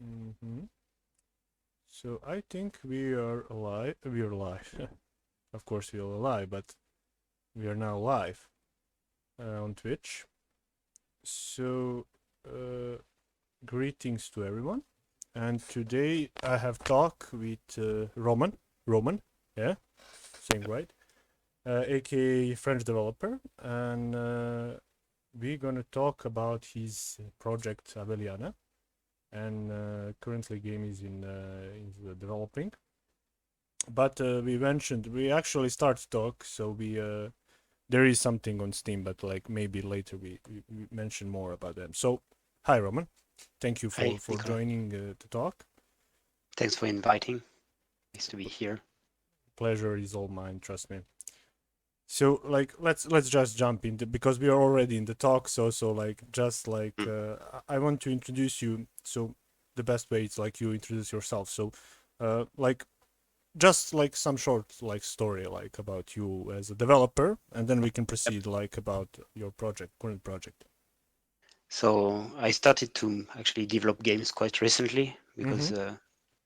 hmm So I think we are alive. We are live. Of course, we are alive, but we are now live on Twitch. So, greetings to everyone. And today I have talk with Roman. Roman, yeah, saying right, aka French developer, and we're gonna talk about his project Aveliana. And currently, game is in the developing. But we actually start to talk, so we there is something on Steam, but like maybe later we mention more about them. So, hi Roman, thank you Hi, for Nicola. joining the talk. Thanks for inviting. Nice to be here. Pleasure is all mine, trust me. So like let's just jump into because we are already in the talk. So like just like Mm. I want to introduce you. So the best way is like you introduce yourself. So like just like some short like story like about you as a developer, and then we can Yep. proceed like about your current project. So I started to actually develop games quite recently because Mm-hmm. the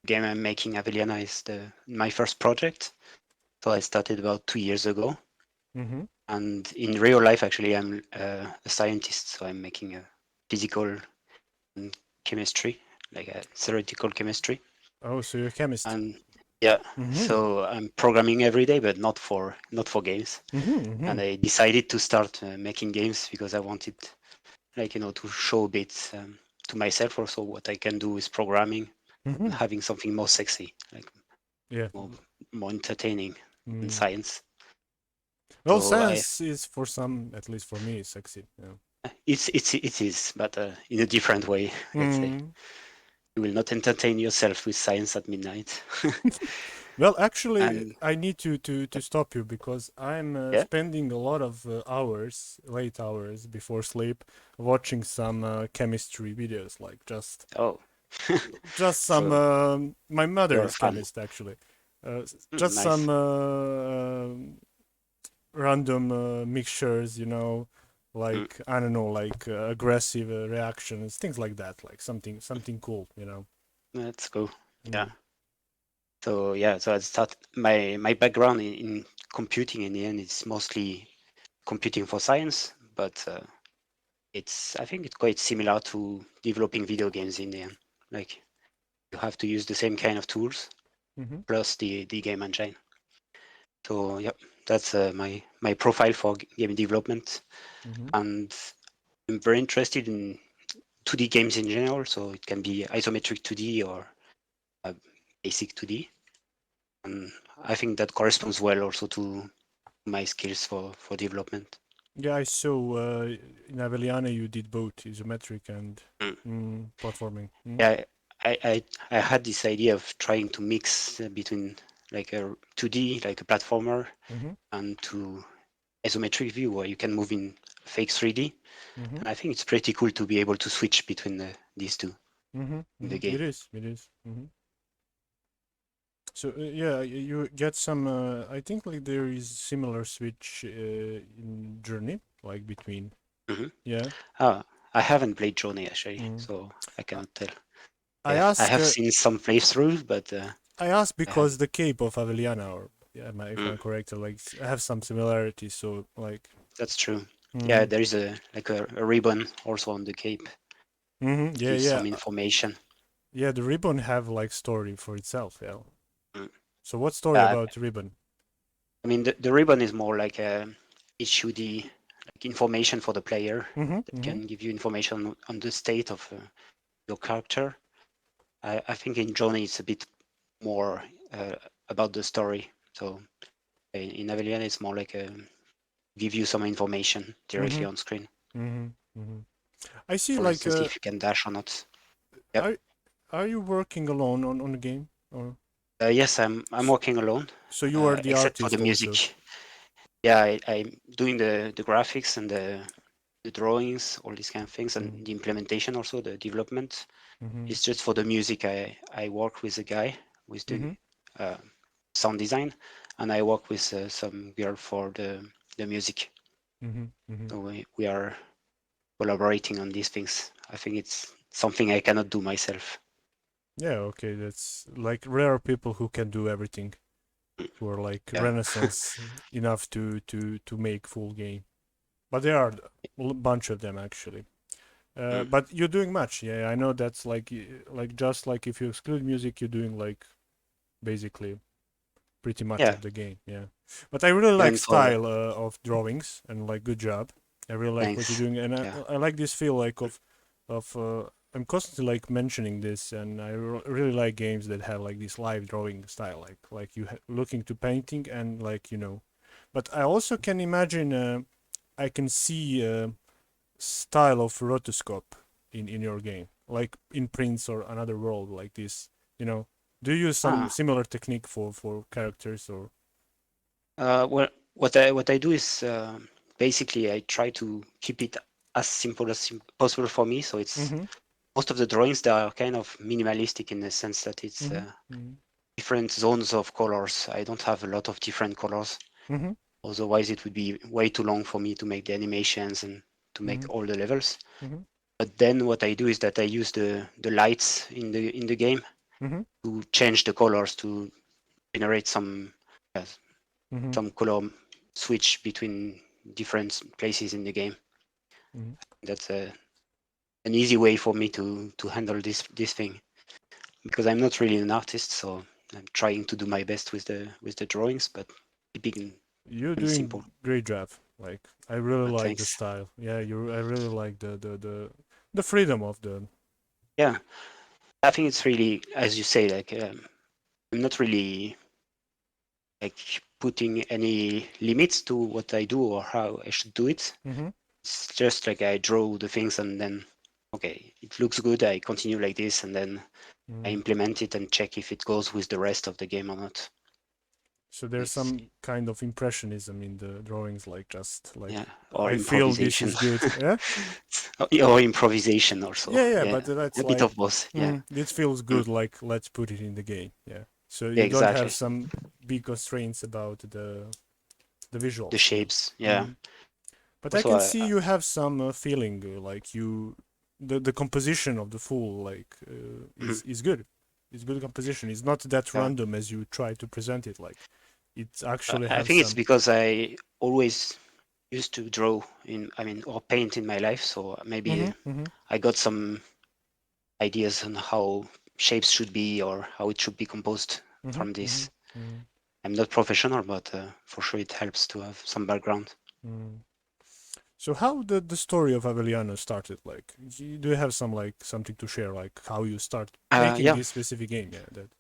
game I'm making, Aveliana, is my first project. So I started about 2 years ago. Mm-hmm. And in real life, actually, I'm a scientist. So I'm making a physical and chemistry, like a theoretical chemistry. Oh, so you're a chemist. And yeah, Mm-hmm. so I'm programming every day, but not for games. Mm-hmm. Mm-hmm. And I decided to start making games because I wanted, like, to show a bit to myself also what I can do with programming and Mm-hmm. having something more sexy, like Yeah. more, more entertaining than Mm. science. Well, So science is for some, at least for me, sexy. Yeah. it is, but in a different way, let's say. Mm. You will not entertain yourself with science at midnight. Well, actually, And I need to stop you because I'm yeah, spending a lot of hours, late hours before sleep, watching some chemistry videos. Like oh, just some. so My mother you're a is fan. chemist actually. Just some Nice. random mixtures, Mm, like I don't know, like aggressive reactions, things like that. Like something cool. let's go. Yeah. Mm. So yeah, so I start my background in computing in the end is mostly computing for science, but I think it's quite similar to developing video games in the end. Like you have to use the same kind of tools Mm-hmm. plus the game engine. So yeah, that's my profile for game development, Mm-hmm. and I'm very interested in 2D games in general. So it can be isometric 2D or uh, basic 2D, and I think that corresponds well also to my skills for development. Yeah, I saw in Aveliana you did both isometric and Mm. platforming. Mm. Yeah, I had this idea of trying to mix between like a 2D, like a platformer, Mm-hmm. and to isometric view where you can move in fake 3D. Mm-hmm. And I think it's pretty cool to be able to switch between these two Mm-hmm. in the Mm-hmm. game. It is. It is. Mm-hmm. So yeah, you get some. I think like there is similar switch in Journey, like between. Hmm. Yeah. Ah, I haven't played Journey actually, Mm. so I I cannot tell. I I ask. have seen some playthroughs, but I ask I have. because the cape of Aveliana, or yeah, if Mm, I'm correct, like have some similarities. So like. that's true. Yeah, Mm. there is a ribbon also on the cape Mm-hmm. that Yeah, gives yeah, some information. yeah. The ribbon have like story for itself. Yeah. Mm. So what story Yeah, about ribbon? I mean, the ribbon is more like HUD, like information for the player Mm-hmm. that Mm-hmm. can give you information on the state of your character. I think in Johnny it's a bit more about the story. So in Avelian it's more like give you some information Mm-hmm. directly on screen. Mm-hmm. Mm-hmm. I see. For Like, instance, if you can dash or not. Yep. are are you working alone on the game, or Yes, I'm s- working alone, so you are the except for the artist also? music. Yeah, I'm doing the graphics and the drawings, all these kind of things, and Mm-hmm. the implementation also, the development. Mm-hmm. It's just for the music. I work with a guy who's Mm-hmm. doing uh, sound design, and I work with some girl for the music. Mm-hmm. Mm-hmm. So we are collaborating on these things. I think it's something I cannot do myself. Yeah, okay, that's like rare people who can do everything, who are like Yeah. renaissance enough to make full game. But there are a bunch of them actually. Mm. But you're doing much, yeah. I know that's like just like if you exclude music, you're doing like basically pretty much Yeah. of the game, yeah. But I really like Even for style of drawings and like good job. I really like what you're thanks. doing, and Yeah. I like this feel like of I'm constantly like mentioning this, and I really like games that have like this live drawing style, like you looking to painting and like you know. But I also can imagine I can see style of rotoscope in your game, like in Prince or another world like this. You know, do you use some Ah. similar technique for characters or? Well, what I do is basically I try to keep it as simple as possible for me. So it's Mm-hmm. most of the drawings that are kind of minimalistic in the sense that it's Mm-hmm. Mm-hmm. different zones of colors. I don't have a lot of different colors. Mm-hmm. Otherwise, it would be way too long for me to make the animations and to make all the levels. Mm-hmm. But then what I do is that I use the lights in the game Mm-hmm. to change the colors to generate uh, Mm-hmm. some color switch between different places in the game. Mm-hmm. That's an easy way for me to handle this thing because I'm not really an artist, so I'm trying to do my best with the drawings, but keeping You're them simple. doing great job. Like I really like the Thanks. style. Yeah, you. I really like the freedom of the. Yeah, I think it's really, as you say, like I'm not really like putting any limits to what I do or how I should do it. Mm-hmm. It's just like I draw the things and then, okay, it looks good. I continue like this and then I Mm-hmm. implement it and check if it goes with the rest of the game or not. So there's It's some kind of impressionism in the drawings, like just like yeah, or I feel this improvisation, is good. Yeah. or improvisation also. Yeah, yeah, Yeah, but that's a bit like, of both. Yeah, this feels mm, good. Like, let's put it in the game. Yeah. So yeah, you don't have exactly. some big constraints about the The visuals. Yeah. shapes. Yeah. hmm But I Also, can see you have some feeling, like the composition of the fool, like mhm, is good. It's good composition. It's not that yeah. random as you try to present it. Like, it actually I have think it's some. because I always used to draw I mean, or paint in my life. So Mm-hmm. maybe Mm-hmm. I got some ideas on how shapes should be or how it should be composed Mm-hmm. from Mm-hmm. this. Mm-hmm. I'm not professional, but for sure it helps to have some background. Mm-hmm. So how did the story of Aveliana started? Like, do you have some like something to share? Like how you start making Yeah. this specific game? Yeah. That.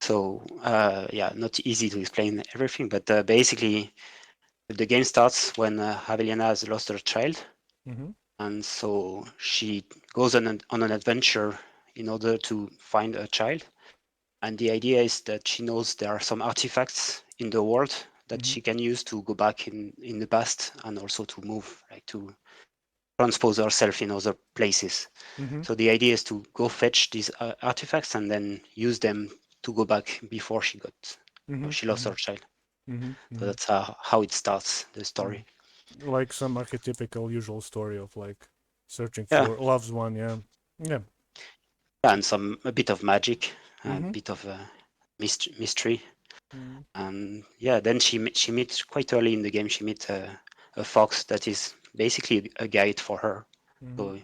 So yeah, not easy to explain everything, but basically the game starts when Aveliana has lost her child, Mm-hmm. and so she goes on an adventure in order to find a child. And the idea is that she knows there are some artifacts in the world that Mm-hmm. she can use to go back in the past and also to move, like to transpose herself in other places. Mm-hmm. So the idea is to go fetch these artifacts and then use them to go back before Mm-hmm. she lost Mm-hmm. her child. Mm-hmm. So Mm-hmm. that's how it starts, the story. Like some archetypical usual story of like searching Yeah, for loves one. Yeah. Yeah. and a bit of magic, a Mm-hmm. bit of mystery. Mm-hmm. And yeah, then she meets quite early in the game. She meets a fox that is basically a guide for her. Mm-hmm. So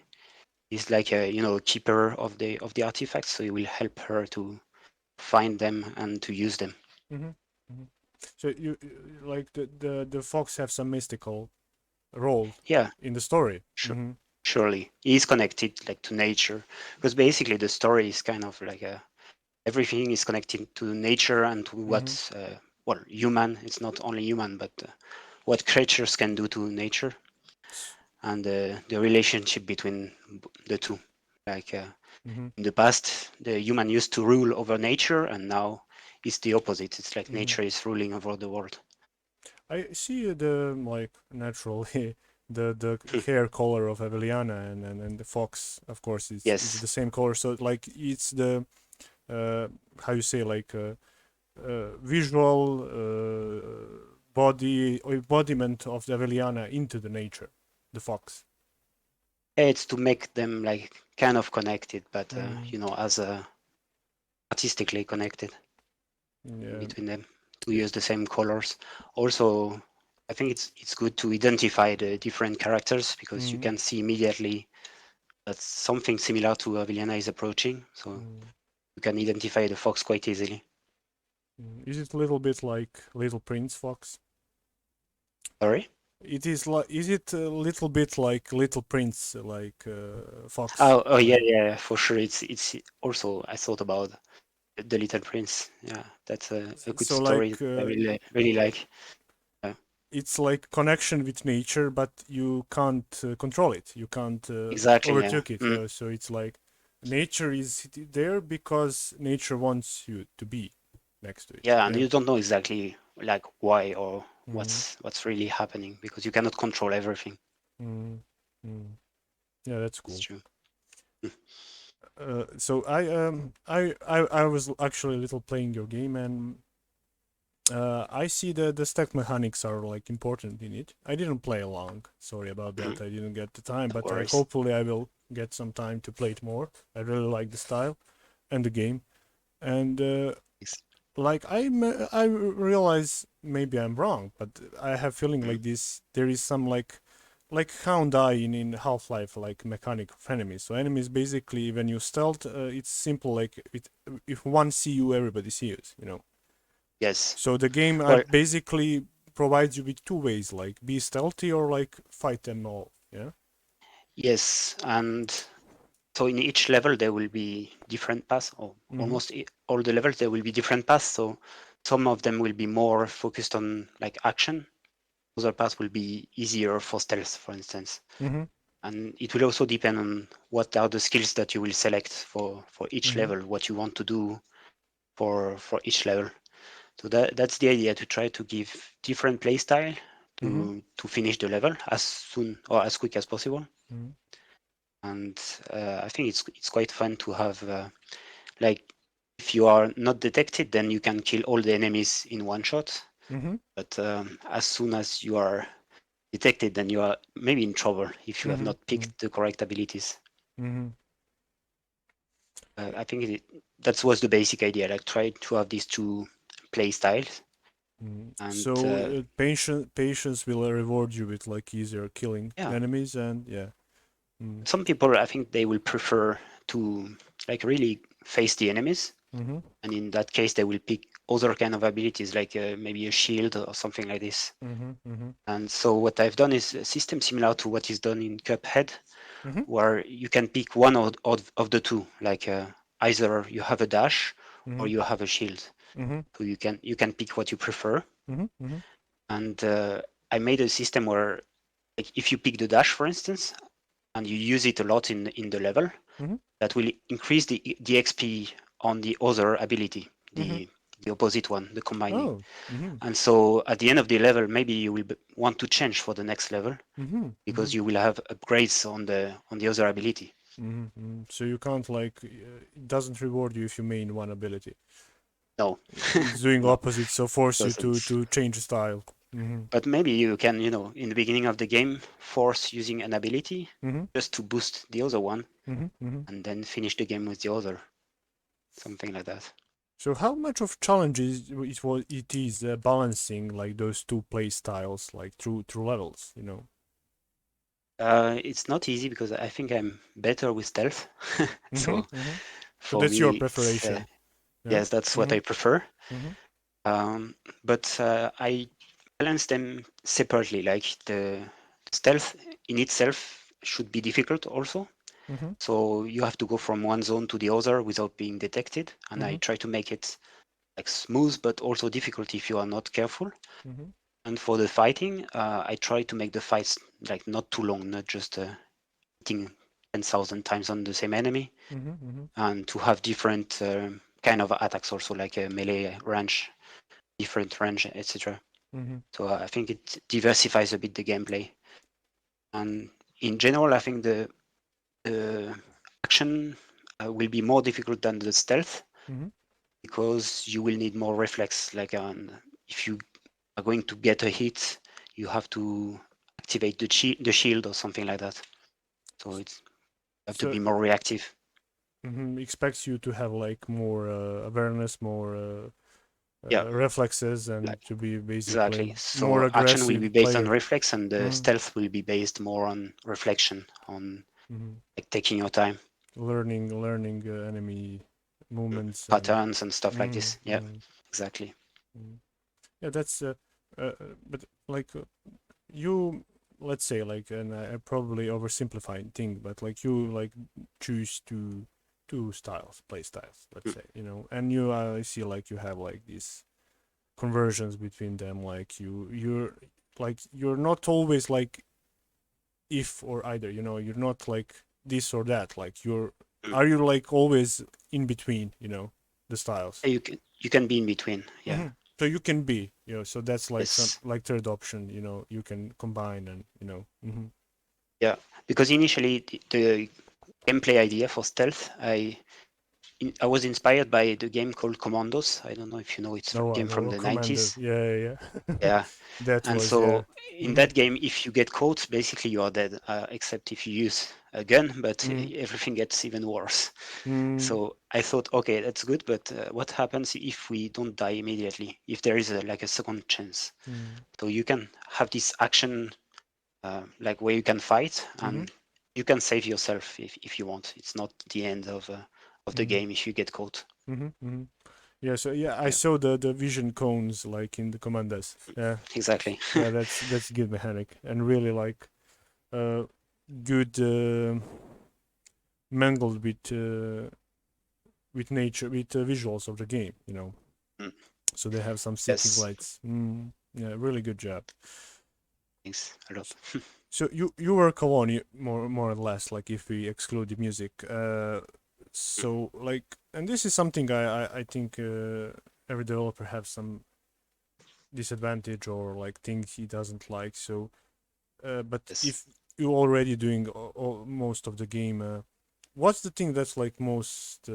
he's like a keeper of the artifacts. So he will help her to find them and to use them. Mm-hmm. Mm-hmm. So like the fox have some mystical role Yeah, in the story. sure, Mm-hmm. surely he's connected like to nature because basically the story is kind of like everything is connected to nature and to Mm-hmm. what well human. It's not only human, but what creatures can do to nature and the relationship between the two. Like Mm-hmm. in the past, the human used to rule over nature, and now it's the opposite. It's like Mm-hmm. nature is ruling over the world. I see the like naturally the hair color of Aveliana and the fox, of course, is Yes, the same color. So like it's the how you say like visual body or embodiment of the Aveliana into the nature, the fox. it's to make them like kind of connected, but Mm. as a artistically connected Yeah. between them to use the same colors. Also, I think it's good to identify the different characters because you Mm, can see immediately that something similar to Aveliana is approaching. So mm, you can identify the fox quite easily. Is it a little bit like Little Prince Fox? Sorry? It is like. Is it a little bit like Little Prince, like Fox? Oh yeah, Like yeah, for sure. It's also I thought about the Little Prince. Yeah, that's a good so, story like that I really like. Yeah, it's like connection with nature, but you can't control it. You can't exactly. Yeah. overtake it. Yeah. So it's like nature is there because nature wants you to be next to it. Yeah, and Yeah. you don't know exactly like why or Mm, what's really happening because you cannot control everything. mm, mm. Yeah, that's It's cool. true. So I was actually a little playing your game, and I see the stack mechanics are like important in it. I didn't play along. Sorry about Mhm. that. I didn't get the time, No but I worries. hopefully I will get some time to play it more. I really like the style and the game, and Thanks. like I realize maybe I'm wrong, but I have feeling Mhm. like this. There is some like Hound Eye in Half-Life, like mechanic of enemies. So enemies basically when you stealth, it's simple. Like if one see you, everybody sees. You know. Yes. So the game Well, basically provides you with two ways, like be stealthy or like fight them all. Yeah. yes, and so in each level there will be different paths, or Mhm. almost all the levels there will be different paths. So some of them will be more focused on like action. Other paths will be easier for stealth, for instance. Mhm. And it will also depend on what are the skills that you will select for each Mhm. level, what you want to do for each level. So that's the idea, to try to give different playstyle Mhm. to finish the level as soon or as quick as possible. Mhm. And I think it's quite fun to have like if you are not detected, then you can kill all the enemies in one shot. Mhm. But as soon as you are detected, then you are maybe in trouble if you have Mhm. not picked the correct abilities. Mhm. I think that was the basic idea, like try to have these two play styles. And So patience will reward you with like easier killing yeah, enemies and yeah. some people I think they will prefer to like really face the enemies, Mhm. and in that case they will pick other kind of abilities like maybe a shield or something like this. Mhm. Mhm. And so what I've done is a system similar to what is done in Cuphead, Mhm. where you can pick one of the two, like either you have a dash or Mhm. you have a shield. Mhm. So you can pick what you prefer. Mhm. Mhm. And I made a system where like if you pick the dash, for instance, and you use it a lot in the level, Mhm. that will increase the XP on the other ability, Mhm. the opposite one, the combining. Oh. Mhm. And so at the end of the level, maybe you will want to change for the next level Mhm. because Mhm. you will have upgrades on the other ability. Mhm. Mhm. So you can't like it doesn't reward you if you main one ability. No, It's doing no, opposite, so force you to doesn't. change style. Mhm. But maybe you can, in the beginning of the game, force using an ability Mhm. just to boost the other one, Mhm. Mhm. and then finish the game with the other, something like that. So how much of challenges it is balancing like those two play styles like through levels, you know? It's not easy because I think I'm better with stealth. Mhm. So Mhm. So for that's your me, it's preparation. Yeah. yes, that's what I Mhm. prefer. Mhm. But I balance them separately. Like the stealth in itself should be difficult also. Mhm. So you have to go from one zone to the other without being detected. And I Mhm. try to make it like smooth, but also difficult if you are not careful. Mhm. And for the fighting, I try to make the fights like not too long, not just hitting 10,000 times on the same enemy, Mhm. Mhm. and to have different kind of attacks also, like a melee range, different range, etc. Mhm. So I think it diversifies a bit the gameplay. And in general, I think the action will be more difficult than the stealth Mhm. because you will need more reflex. Like if you are going to get a hit, you have to activate the shield or something like that. So it's you have to So be more reactive. expects you to have like more awareness, more Yeah, reflexes, like and to be basically exactly. more So action will aggressive be based on player. reflex, and the Mm-hmm. stealth will be based more on reflection, on Mm-hmm. like taking your time, Learning enemy movements and patterns and stuff like mm, this. Yeah, mm, exactly. mm. Yeah, that's uh, but like you, let's say like, and I probably oversimplifying thing, but like you like choose two styles, play styles, let's Mm. say, and you I see like you have like these conversions between them, like you're not always like if or either, you're not like this or that, like Mm. are you like always in between, the styles? You can be in between. Yeah. Hmm. So you can be, so that's like some Yes. like third option, you can combine and Yeah. Because initially the gameplay idea for stealth, I was inspired by the game called Commandos. I don't know if you know, it's a no, I game from know the Commander, 90s. yeah, yeah, yeah. Yeah. That And was, yeah. so in Mm-hmm. that game, if you get caught, basically you are dead, except if you use a gun, but Mm-hmm. everything gets even worse. Mm-hmm. So I thought, okay, that's good, but what happens if we don't die immediately? If there is like a second chance? So you can have this action, like where you can fight Mm-hmm. and you can save yourself if you want. It's not the end of the Mm-hmm. game if you get caught. Mm-hmm. Mm-hmm. Yeah, so yeah, I Yeah, saw the vision cones like in the Commandas. Yeah, exactly. yeah, that's good mechanic and really like uh good mangled with nature, with visuals of the game, Mm, so they have some city yes, lights. Yeah, really good job. thanks a lot. So you work alone, more or less, like if we exclude the music. So like, and this is something I think every developer have some disadvantage or like things he doesn't like. So, but Yes. if you already doing most of the game, what's the thing that's like most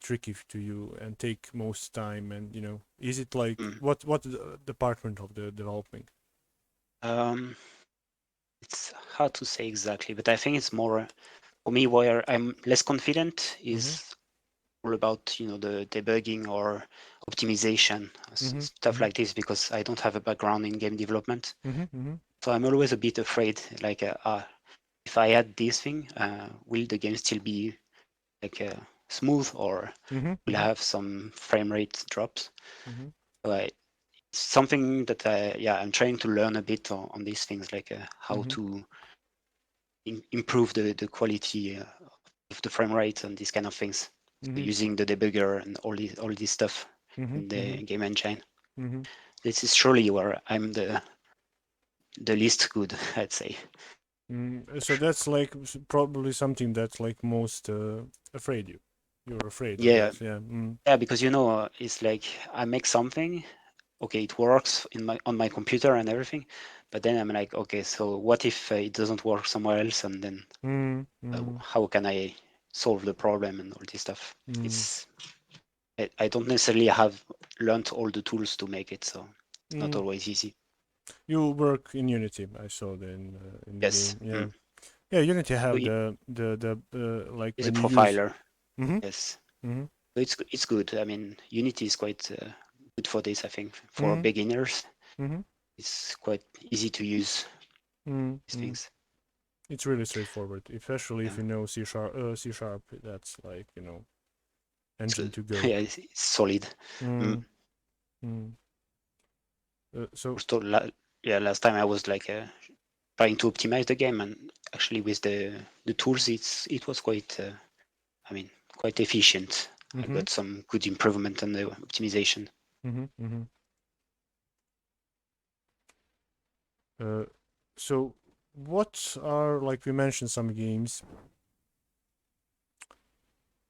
tricky to you and take most time? And is it like Mm. what department of the developing? Um, it's hard to say exactly, but I think it's more for me where I'm less confident Mm-hmm. is all about the debugging or optimization, Mm-hmm. stuff Mm-hmm. like this, because I don't have a background in game development. Mm-hmm. Mm-hmm. So I'm always a bit afraid, like if I add this thing, will the game still be like smooth, or Mm-hmm. will Mm-hmm. have some frame rate drops? Mm-hmm. So it's something that I'm trying to learn a bit on these things, like how Mm-hmm. to improve the quality of the frame rate and these kind of things. So Mm-hmm. using the debugger and all this stuff Mm-hmm. in the Mm-hmm. game engine. Mm-hmm. This is surely where I'm the least good, I'd say. So that's like probably something that's like most afraid you. You're afraid of Yeah, that, yeah. yeah, because it's like I make something, okay, it works on my computer and everything, but then I'm like, okay, so what if it doesn't work somewhere else, and then Mm, mm, how can I solve the problem and all this stuff? mm, It's I don't necessarily have learned all the tools to make it, so it's not mm. always easy. You work in Unity. I saw the in the Yes, game. Yeah, yeah. Unity so have the like it's a when you use. profiler. Mhm, Yes, mhm, so it's good. I mean, Unity is quite good for this. I think for mhm, beginners, mhm, it's quite easy to use these mhm. things. It's really straightforward, especially if Yeah, you know C#. C#. That's like it's engine good. to go. Yeah, it's solid. Mm. Mm, mm. So. Also, yeah, last time I was like trying to optimize the game, and actually with the tools, it was quite. I mean, quite efficient. I Mhm, got some good improvement on the optimization. mhm, mhm. Uh, so what are like we mentioned some games,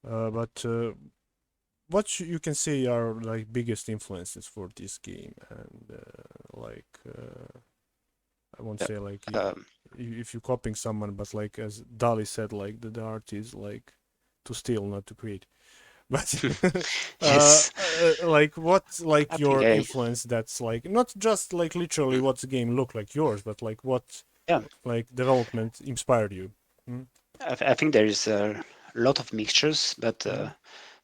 but what you can say are like biggest influences for this game, and I won't Yeah. say like Um, if you're copying someone, but like as Dali said, like the art is like to steal, not to create. But yes, like what I like think your influence that's like not just like literally mm, what's the game look like yours, but like what yeah, like development inspired you. Mm? I think there is a lot of mixtures, but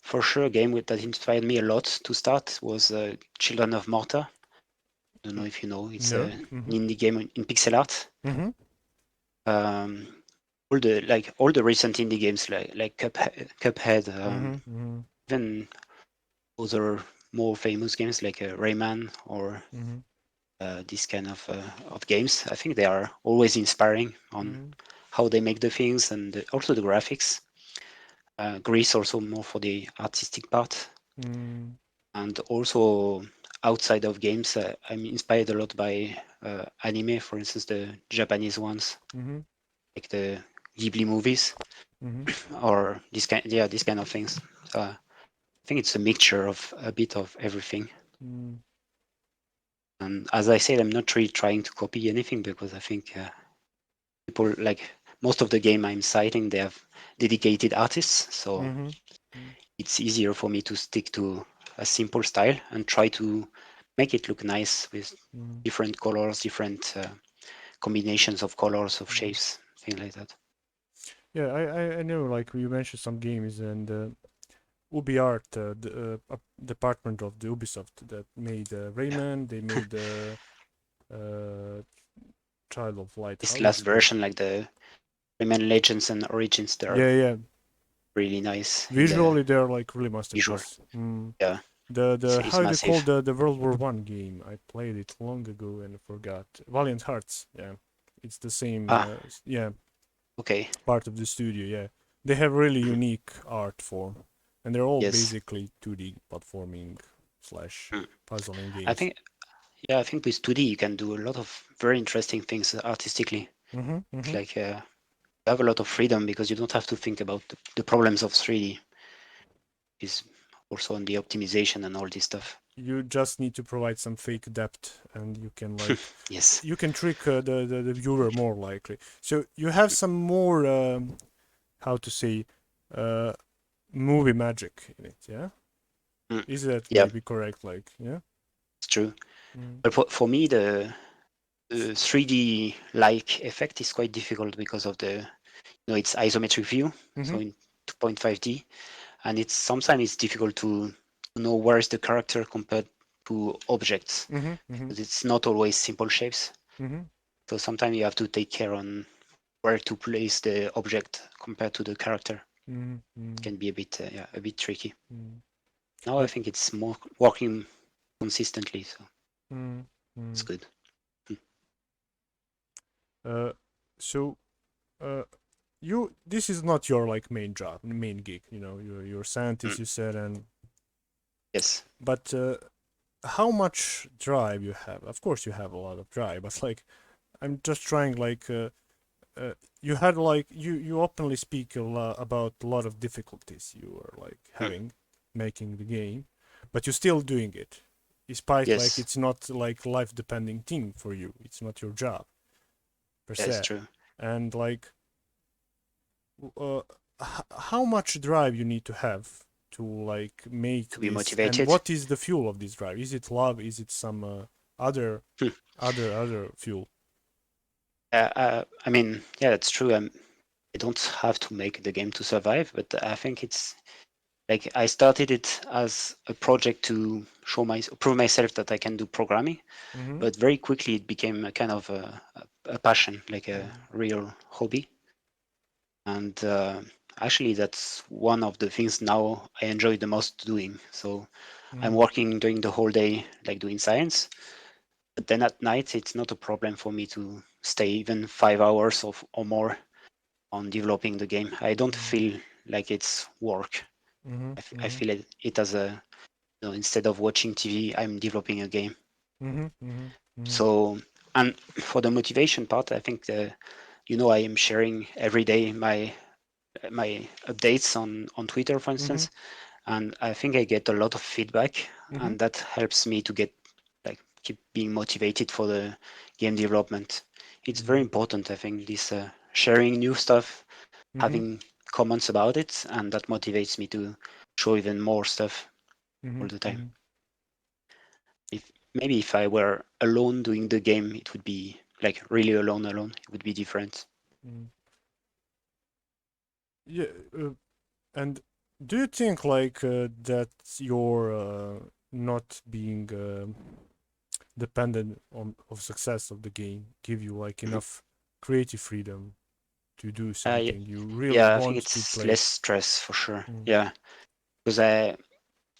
for sure, a game that inspired me a lot to start was Children of Morta. I don't know if you know. It's No. an indie game in pixel art. Mm-hmm. Um, all the recent indie games like Cuphead, Mm-hmm. even other more famous games like Rayman or Mm-hmm. this kind of games. I think they are always inspiring on Mm-hmm. how they make the things and also the graphics. Greece also more for the artistic part, Mm-hmm. and also outside of games, I'm inspired a lot by anime, for instance, the Japanese ones, Mm-hmm. like the Ghibli movies Mm-hmm. or this kind of things. So I think it's a mixture of a bit of everything. Mm-hmm. And as I said, I'm not really trying to copy anything because I think people like most of the game I'm citing, they have dedicated artists, so Mm-hmm. it's easier for me to stick to a simple style and try to make it look nice with Mm-hmm. different colors, different combinations of colors, of Mm-hmm. shapes, things like that. Yeah, I know. Like you mentioned some games and UbiArt, the department of the Ubisoft that made Yeah. Rayman. They made uh, Child of Light. This How last it's called? version, like the Rayman Legends and Origins, they're Yeah, yeah. really nice in the Visually, they're like really visual. masterpiece. Mm. Yeah, The it's how they call massive. the World War I game? I played it long ago and forgot. Valiant Hearts. Yeah, it's the same. Ah, Yeah, okay. part of the studio. Yeah, they have really Mhm. unique art form, and they're all Yes. basically 2D platforming slash Mm. puzzling I games. think, yeah, I think with 2D you can do a lot of very interesting things artistically. Mm-hmm. It's Mm-hmm. like you have a lot of freedom because you don't have to think about the problems of 3D. Is also on the optimization and all this stuff. You just need to provide some fake depth, and you can like Yes. you can trick the viewer more likely. So you have some more how to say uh movie magic in it, yeah? Mm. Is that Yeah, maybe correct? Like, yeah? it's true. Mm. But for me, the 3D like effect is quite difficult because of the it's isometric view, Mm-hmm. so in 2.5D, and it's sometimes it's difficult to know where is the character compared to objects Mm-hmm. Mm-hmm. because it's not always simple shapes. Mm-hmm. So sometimes you have to take care on where to place the object compared to the character. Mm-hmm. Can be a bit yeah, a bit tricky. Mm-hmm. Now I But think it's more working consistently, so it's mm-hmm. good. Mm. uh so uh you this is not your like main job, main gig, you're a Mm. scientist, you said, and Yes. but how much drive you have? Of course you have a lot of drive, but like I'm just trying like you had like you openly speak about a lot of difficulties you are like Mm. having making the game, but you're still doing it, despite like Yes. it's not like life depending thing for you. It's not your job per Yeah, it's se, true. and like uh, how much drive you need to have to like make To be this, and motivated. what is the fuel of this drive? Is it love? Is it some other Hmm. other fuel? I mean, yeah, that's true. I don't have to make the game to survive, but I think it's like I started it as a project to prove myself that I can do programming, Mm-hmm. but very quickly it became a kind of a passion, like a real hobby. And actually, that's one of the things now I enjoy the most doing. So I'm Mm-hmm. working during the whole day, like doing science, but then at night it's not a problem for me to stay even 5 hours or more on developing the game. I don't feel like it's work. Mm-hmm. I Mm-hmm. feel it as a instead of watching TV, I'm developing a game. Mm-hmm. Mm-hmm. Mm-hmm. So and for the motivation part, I think I am sharing every day my updates on Twitter, for Mm-hmm. instance, and I think I get a lot of feedback, Mm-hmm. and that helps me to get like keep being motivated for the game development. It's very important, I think, this sharing new stuff, Mm-hmm. having comments about it, and that motivates me to show even more stuff all Mm-hmm. the time. Mm-hmm. If I were alone doing the game, it would be like really alone. It would be different. Mm-hmm. Yeah. And do you think like that your not being dependent on of success of the game give you like Mhm. enough creative freedom to do Y- something you really yeah, I think want to it's play? less stress for sure. Mm, Yeah, because I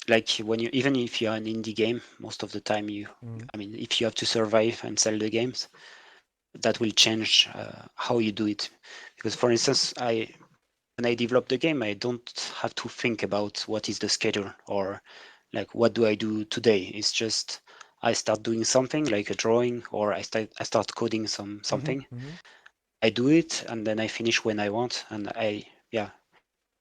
like when you even if you're an indie game, most of the time mm, I mean, if you have to survive and sell the games, that will change how you do it. Because for instance, I when I develop the game, I don't have to think about what is the schedule or like what do I do today. It's just I start doing something like a drawing or I start coding mm-hmm, something. mm-hmm, I do it and then I finish when I want, and yeah,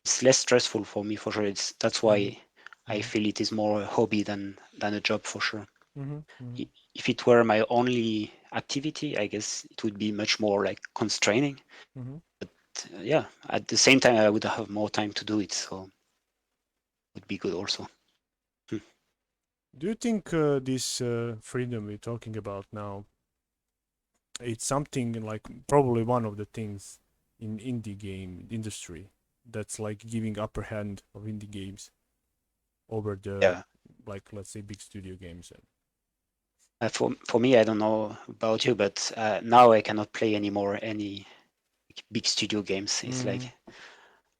it's less stressful for me for sure. It's that's mm-hmm, why I feel it is more a hobby than a job for sure. mm-hmm, mm-hmm, If it were my only activity, I guess it would be much more like constraining. mm-hmm. Yeah, at the same time, I would have more time to do it, so it would be good also. Hmm. Do you think this freedom we're talking about now, it's something like probably one of the things in indie game industry that's like giving upper hand of indie games over the Yeah, like let's say big studio games and for me, I don't know about you, but now I cannot play anymore any like, big studio games. It's like mm-hmm,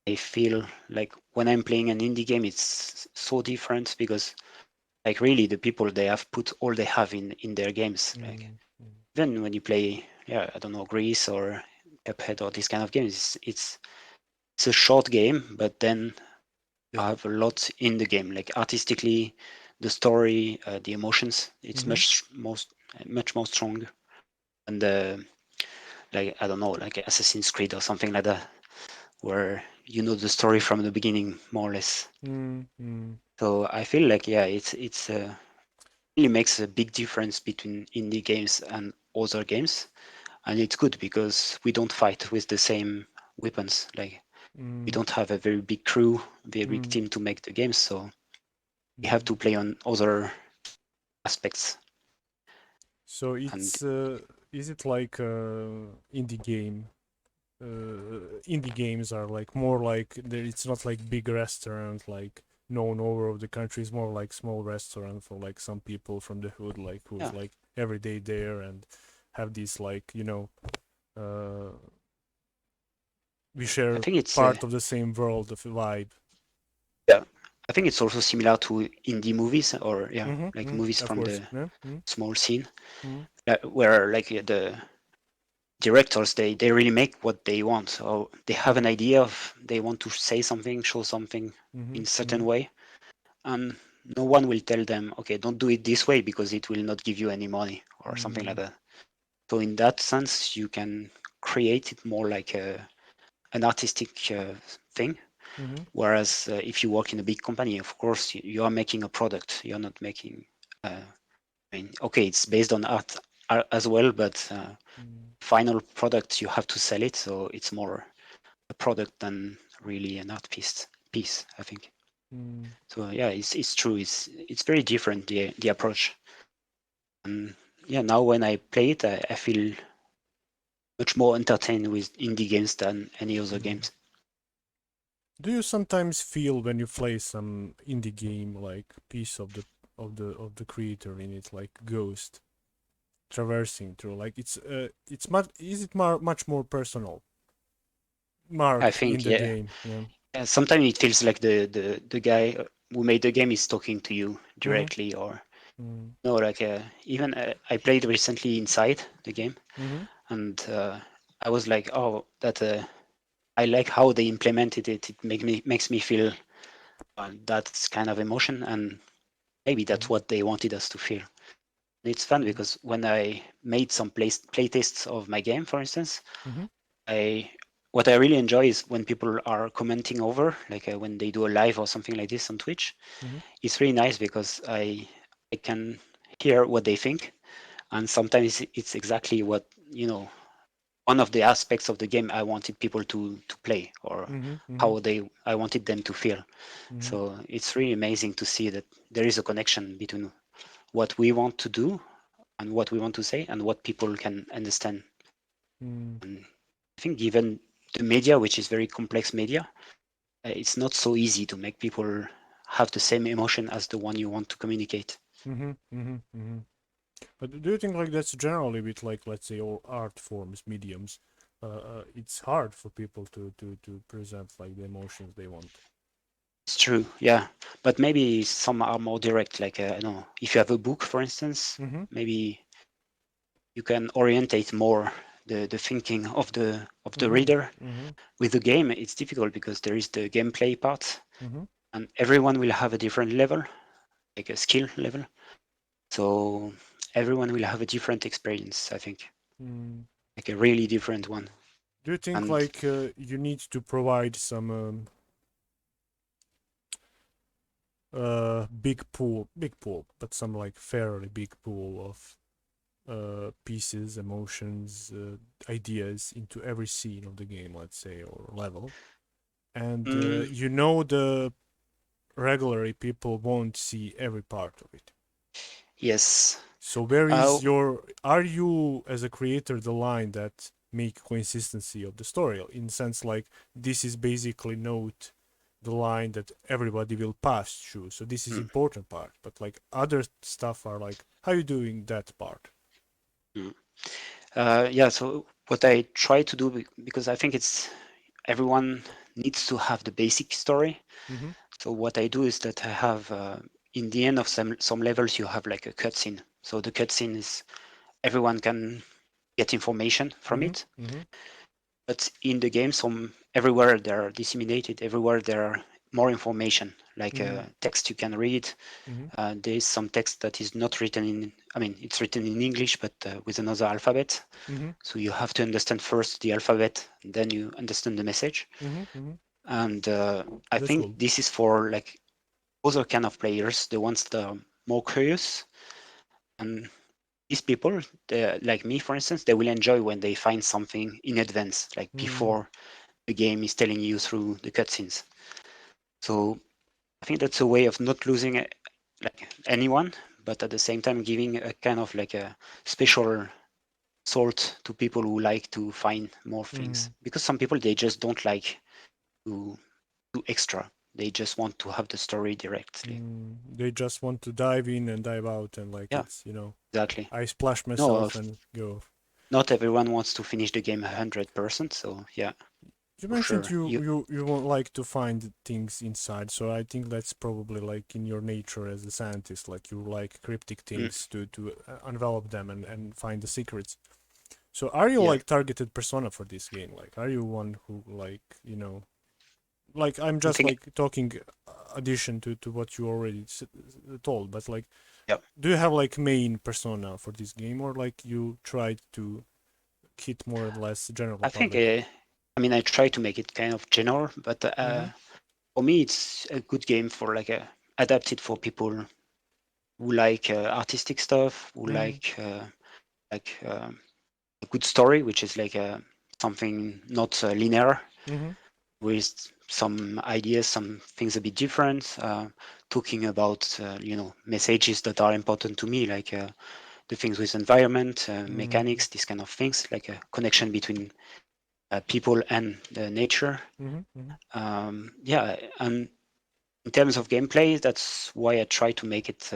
I feel like when I'm playing an indie game, it's so different because like really the people they have put all they have in their games. Like mm-hmm, even when you play, yeah, I don't know, Grease or Cuphead or this kind of games, it's a short game, but then you have a lot in the game, like artistically, the story, the emotions. It's mm-hmm, much more strong, and like I don't know, like Assassin's Creed or something like that, where you know the story from the beginning more or less. mm-hmm, So I feel like yeah, it's really makes a big difference between indie games and other games, and it's good because we don't fight with the same weapons. Like we mm-hmm, don't have a very big crew, very big mm-hmm, team to make the games, so we have mm-hmm. to play on other aspects. So And it's is it like indie game indie games are like more like it's not like big restaurant like known over of the country. It's more like small restaurant for like some people from the hood like who's yeah, like every day there and have these like uh we I share think it's part of the same world of vibe. yeah, I think it's also similar to indie movies or yeah, Mm-hmm, like mm-hmm, movies of from course, the yeah, mm-hmm, small scene, mm-hmm, where like the directors they really make what they want. So they have an idea of they want to say something, show something mm-hmm, in certain mm-hmm, way, and no one will tell them, okay, don't do it this way because it will not give you any money or something like mm-hmm, that. So in that sense, you can create it more like an artistic thing. mm-hmm, Whereas if you work in a big company, of course, you are making a product. You're not making. I mean, okay, it's based on art as well, but final product you have to sell it, so it's more a product than really an art piece, I think. mm-hmm. So yeah, it's true. It's very different the approach. And yeah, now when I play it, I feel much more entertained with indie games than any other Mm-hmm. games. Do you sometimes feel when you play some indie game like piece of the creator in it like ghost traversing through like it's much is it much more personal I mark in think the yeah, game, yeah, sometimes it feels like the guy who made the game is talking to you mm-hmm, directly, or mm-hmm, no, like even I played recently Inside the game, mm-hmm, and I was like, oh, that I like how they implemented it. It makes me feel that kind of emotion, and maybe that's what they wanted us to feel. It's fun because when I made some play tests of my game, for instance, mm-hmm, I what I really enjoy is when people are commenting over, like when they do a live or something like this on Twitch. mm-hmm, It's really nice because I can hear what they think, and sometimes it's exactly what one of the aspects of the game I wanted people to play, or mm-hmm, mm-hmm, how they I wanted them to feel. mm-hmm, So it's really amazing to see that there is a connection between what we want to do and what we want to say and what people can understand. mm-hmm, And I think given the media, which is very complex media, it's not so easy to make people have the same emotion as the one you want to communicate. Mm-hmm. Mm-hmm. Mm-hmm. But do you think like that's generally with like let's say all art forms, mediums? It's hard for people to present like the emotions they want. It's true, yeah. But maybe some are more direct, like I don't know, if you have a book, for instance, Mm-hmm. maybe you can orientate more the thinking of the Mm-hmm. reader. Mm-hmm. With the game, it's difficult because there is the gameplay part, Mm-hmm. and everyone will have a different level, like a skill level. So everyone will have a different experience, I think, Mm. like a really different one. Do you think And like you need to provide some big pool, but some like fairly big pool of pieces, emotions, ideas into every scene of the game, let's say, or level, and mm, you know the regularly people won't see every part of it. yes, So where uh, is your are you as a creator the line that make consistency of the story in sense like this is basically note the line that everybody will pass through. So this is mm, important part, but like other stuff are like how you doing that part? mm. Yeah. So what I try to do, because I think it's everyone needs to have the basic story. Mm-hmm. So what I do is that I have in the end of some levels you have like a cutscene. So the cutscene is everyone can get information from Mm-hmm. it, Mm-hmm. but in the game, some everywhere they are disseminated. Everywhere there are more information, like Mm-hmm. text you can read. Mm-hmm. There is some text that is not written in. I mean, it's written in English, but with another alphabet. Mm-hmm. So you have to understand first the alphabet, then you understand the message. Mm-hmm. Mm-hmm. And I That's think cool. this is for like other kind of players, the ones that are more curious. And these people, like me, for instance, they will enjoy when they find something in advance, like Mm. before the game is telling you through the cutscenes. So I think that's a way of not losing like anyone, but at the same time giving a kind of like a special sort to people who like to find more things. Mm. Because some people they just don't like to do extra. They just want to have the story directly. Mm. They just want to dive in and dive out and like Yeah, it's exactly. I splash No, myself and go. not everyone wants to finish the game 100%. So yeah, You for mentioned sure. you won't like to find things inside, so I think that's probably like in your nature as a scientist, like you like cryptic Mm, things to envelop them and find the secrets. So are you yeah, like targeted persona for this game? Like are you one who like like I'm I'm just thinking. like talking addition to what you already told, but like Yeah, do you have like main persona for this game or like you try to hit more or less general I think. public? I mean, I try to make it kind of general, but Mm-hmm. for me, it's a good game for like adapted for people who like artistic stuff, who Mm-hmm. like a good story, which is like something not linear, Mm-hmm. with some ideas, some things a bit different. Talking about messages that are important to me, like the things with environment, Mm-hmm. mechanics, these kind of things, like a connection between people and nature. Mm-hmm. Yeah, and in terms of gameplay, that's why I try to make it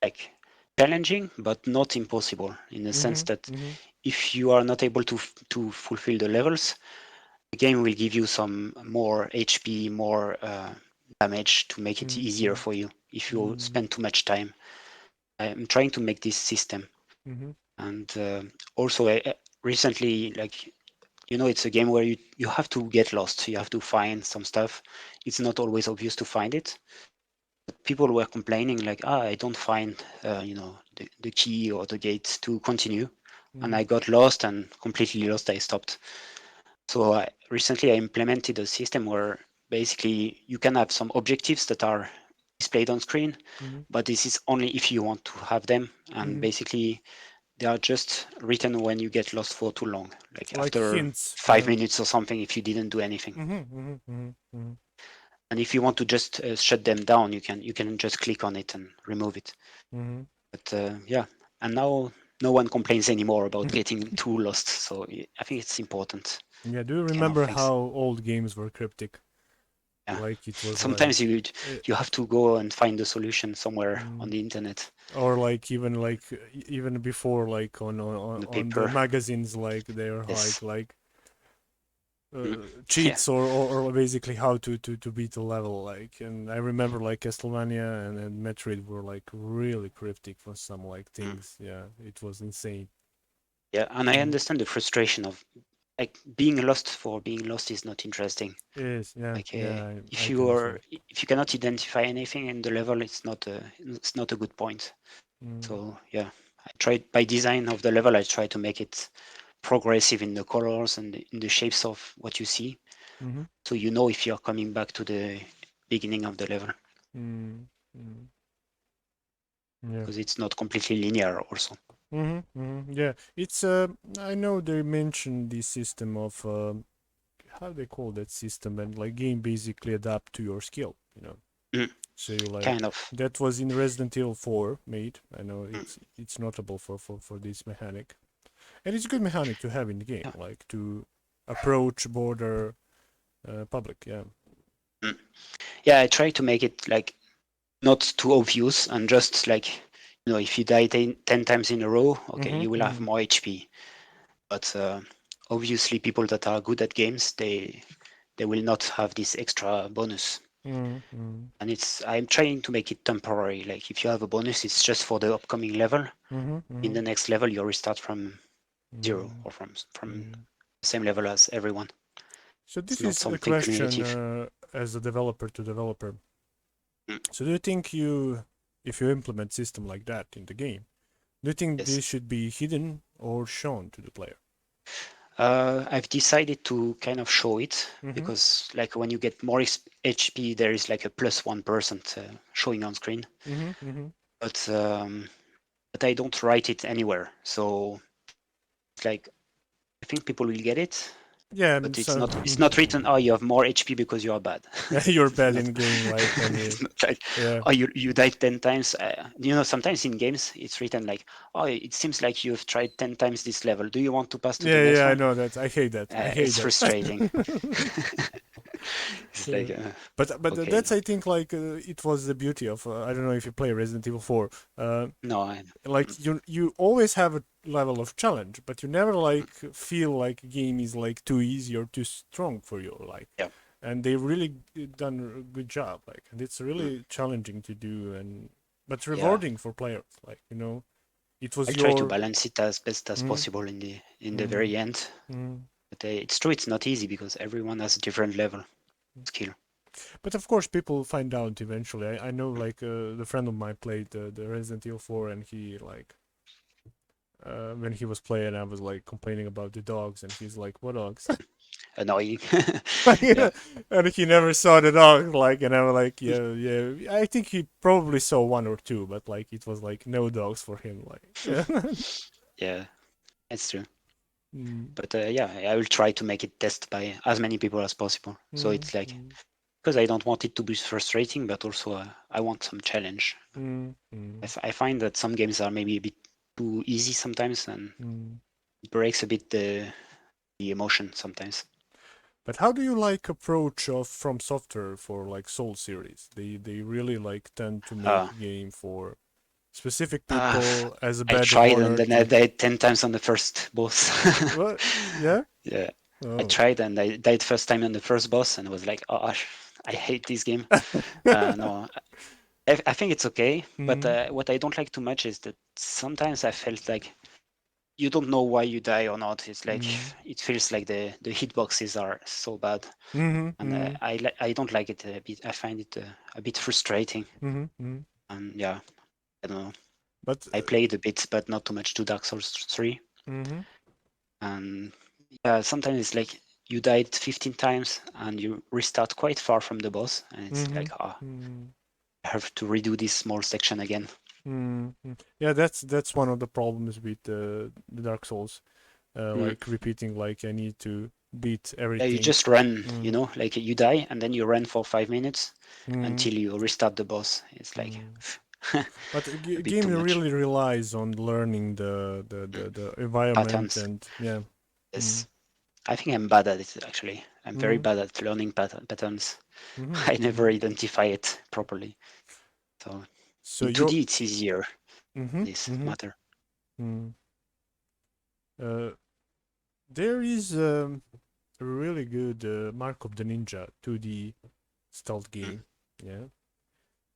like challenging, but not impossible. In the sense Mhm, that mhm, if you are not able to fulfill the levels, the game will give you some more HP, more damage to make it easier mhm, for you if you mm, spend too much time. I'm trying to make this system, mhm, and also recently, like it's a game where you have to get lost. You have to find some stuff. It's not always obvious to find it. People were complaining like, I don't find, the key or the gate to continue, and mhm, I got lost and completely lost. I stopped. So recently I implemented a system where basically you can have some objectives that are displayed on screen, mhm, but this is only if you want to have them, and mhm. basically they are just written when you get lost for too long, like Like after hints, 5 minutes or something if you didn't do anything. Mhm, mhm, mhm, mhm, And if you want to just shut them down, you can just click on it and remove it. mhm. But yeah, and now no one complains anymore about getting too lost. So I think it's important, Yeah, do you kind of remember things. how old games were cryptic? Yeah. Like it was like Sometimes you uh, you have to go and find the solution somewhere on mm, the internet, or like even before like on the on the paper. magazines like they're Yes. like Mm. Yeah. cheats or basically how to beat a level like, and I remember like Castlevania and Metroid were like really cryptic for some like Mm. things. Yeah, it was insane. Yeah, and I Mm. understand the frustration of like being lost for being lost is not interesting. It is, yeah, Like yeah, I if can you understand. are if you cannot identify anything in the level, it's not a good point. Mm. So yeah, I tried by design of the level. I try to make it progressive in the colors and in the shapes of what you see, Mm-hmm. so you know if you're coming back to the beginning of the level, Mm. Mm. Yeah. because it's not completely linear also. Mm-hmm. Mm-hmm. Yeah, it's I know they mentioned the system of how they call that system, and like game basically adapt to your skill, you know. Mm, So you like kind of. that was in Resident Evil 4 made. I know Mm, it's notable for this mechanic, and it's a good mechanic to have in the game, yeah. like to approach border public. Yeah. Mm. Yeah, I try to make it like not too obvious and just like, if you die 10 times in a row, okay, Mm-hmm. you will have Mm-hmm. more HP. But obviously, people that are good at games, they will not have this extra bonus. Mm-hmm. And I'm trying to make it temporary. Like if you have a bonus, it's just for the upcoming level. In Mm-hmm. the next level, you restart from zero Mm-hmm. or from Yeah. the same level as everyone. So It's this not is a something question cumulative. as a developer to developer. Mm, So do you think if you implement system like that in the game, do you think yes. this should be hidden or shown to the player? I've decided to kind of show it Mm-hmm. because, like, when you get more HP, there is like a +1% showing on screen. Mm-hmm. Mm-hmm. But I don't write it anywhere. So it's like I think people will get it, Yeah, but it's so not it's not written. Oh, you have more HP because you are bad. you're It's bad not. in game, like when you, It's not like, yeah, oh, you died 10 times. Sometimes in games it's written like, oh, it seems like you've tried 10 times this level. Do you want to pass to the yeah, next yeah. I one? know that. I hate that. I hate It's that. frustrating. It's Yeah. like, But okay, that's I think like it was the beauty of I don't know if you play Resident Evil 4. no, Like mm, you always have a level of challenge, but you never like feel like a game is like too easy or too strong for you. Like, yeah. and they really done a good job. Like, and it's Mm, really challenging to do, and but yeah. rewarding for players. Like, you know, it was I'll try to your. balance it as best as Mm, possible in the mm, very end. mm. But it's true, it's not easy because everyone has a different level of skill. But of course, people find out eventually. I know, like, the friend of mine played the Resident Evil 4, and he like when he was playing, I was like complaining about the dogs, and he's like, "What dogs?" Annoying. Yeah. Yeah. And he never saw the dog. Like, and I was like, "Yeah, yeah." I think he probably saw one or two, but like it was like no dogs for him. Like, yeah. Yeah, that's true. Mm, But yeah, I will try to make it test by as many people as possible. So mm, it's like, mm, because I don't want it to be frustrating, but also I want some challenge. mm, mm, I find that some games are maybe a bit too easy sometimes, and mm. it breaks a bit the emotion sometimes. But how do you like approach of From Software for like Soul series? They really like tend to Uh, make game for specific uh, people as a I badge of tried and honor then I to. died 10 times on the first boss. What? Yeah. Yeah, I Oh. tried and I died first time on the first boss and was like, oh, I hate this game. No, I think it's okay, but Mm, what I don't like too much is that sometimes I felt like you don't know why you die or not. It's like mm, it feels like the hitboxes are so bad, mm-hmm, and mm-hmm, I don't like it a bit. I find it a bit frustrating, mm-hmm, mm-hmm. and yeah, I don't know. But I played a bit, but not too much to Dark Souls 3, mm-hmm, and yeah, sometimes it's like you died 15 times and you restart quite far from the boss, and it's mm-hmm, like, ah, mm-hmm. I have to redo this small section again. Mm-hmm. Yeah, that's one of the problems with the Dark Souls. Mm. Like repeating, like I need to beat Yeah, you everything. just run, Mm, like you die and then you run for 5 minutes mm, until you restart the boss. It's like mm. But the a bit game too much. really relies on learning the Mm. environment Patterns. and yeah. Mm, Yes. I think I'm bad at it actually. I'm very Mm-hmm. bad at learning patterns. Mm-hmm. I never Mm-hmm. identify it properly. So So in you're 2D it's easier mm-hmm. this Mm-hmm. matter. Mm. Uh, there is a really good Mark of the Ninja 2D stealth Mm. game. Yeah.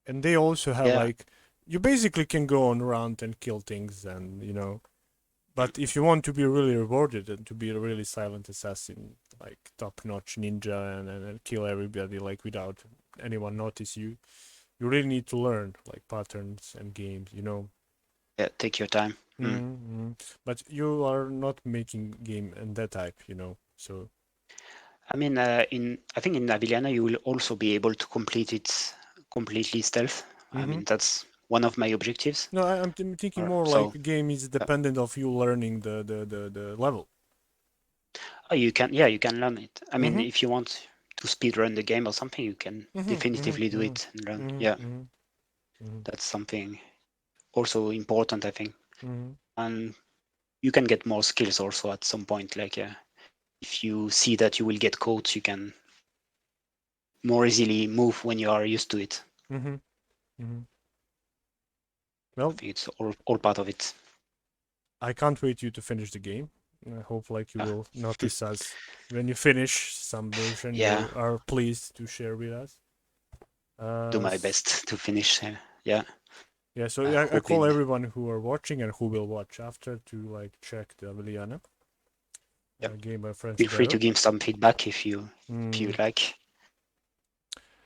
And they also have Yeah, like you basically can go on around and kill things and but if you want to be really rewarded and to be a really silent assassin, like top-notch ninja and kill everybody like without anyone notice you, you really need to learn like patterns and games. yeah, take your time. Mm. Mm-hmm. But you are not making game and that type. So. I mean, I think in Aveliana you will also be able to complete it completely stealth. I Mm-hmm. mean, that's one of my objectives. No, I'm thinking Or more so like a game is uh, dependent of you learning the level. oh, you can, yeah, you can learn it. I mean, Mm-hmm. if you want to speed run the game or something, you can Mm-hmm. definitively do Mm-hmm. it and learn. Mm-hmm. Yeah, Mm-hmm. Mm-hmm. that's something also important, I think. Mm-hmm. And you can get more skills also at some point. Like, if you see that you will get caught, you can more easily move when you are used to it. Mm-hmm. Mm-hmm. I Well, think it's all part of it. I can't wait you to finish the game. I hope like you Ah, will notice us when you finish some version. yeah, You are pleased to share with us. do Uh, my s- best to finish. Yeah, yeah. So I call hoping. everyone who are watching and who will watch after to like check the Aveliana Yeah, game by French feel free Dev. to give some feedback if you Mm. like.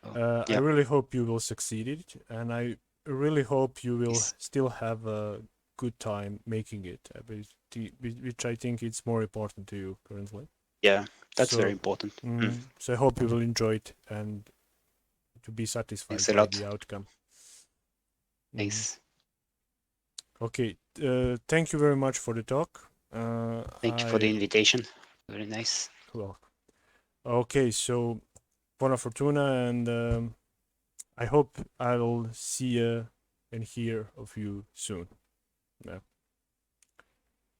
So, I yeah, really hope you will succeed it, and I really hope you will it's, still have a good time making it, which I think it's more important to you currently. yeah, that's very So, important. Mm, so I hope you will enjoy it and to be satisfied thanks a by lot. the outcome. Mhm. Thanks. Okay, thank you very much for the talk. Thank you for the invitation. Very nice. Well, okay, so buona fortuna, and I hope I'll see and hear of you soon. Yeah.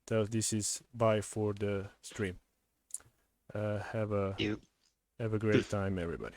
So this is bye for the stream. Have a You. have a great time, everybody.